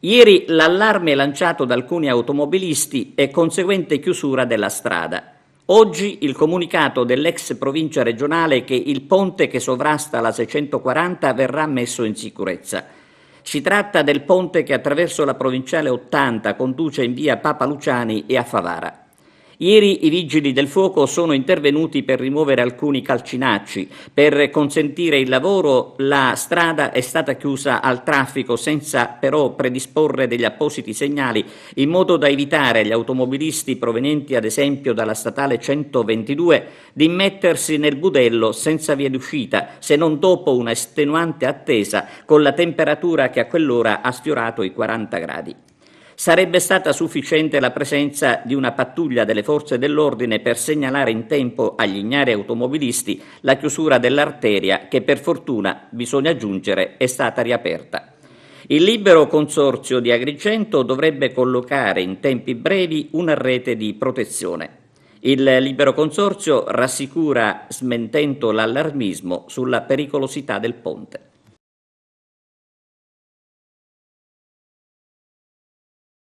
Ieri l'allarme lanciato da alcuni automobilisti e conseguente chiusura della strada. Oggi il comunicato dell'ex provincia regionale che il ponte che sovrasta la 640 verrà messo in sicurezza. Si tratta del ponte che attraverso la provinciale 80 conduce in via Papa Luciani e a Favara. Ieri i vigili del fuoco sono intervenuti per rimuovere alcuni calcinacci. Per consentire il lavoro la strada è stata chiusa al traffico senza però predisporre degli appositi segnali in modo da evitare agli automobilisti provenienti ad esempio dalla statale 122 di immettersi nel budello senza via d'uscita, se non dopo una estenuante attesa con la temperatura che a quell'ora ha sfiorato i 40 gradi. Sarebbe stata sufficiente la presenza di una pattuglia delle forze dell'ordine per segnalare in tempo agli ignari automobilisti la chiusura dell'arteria che per fortuna, bisogna aggiungere, è stata riaperta. Il libero consorzio di Agrigento dovrebbe collocare in tempi brevi una rete di protezione. Il libero consorzio rassicura smentendo l'allarmismo sulla pericolosità del ponte.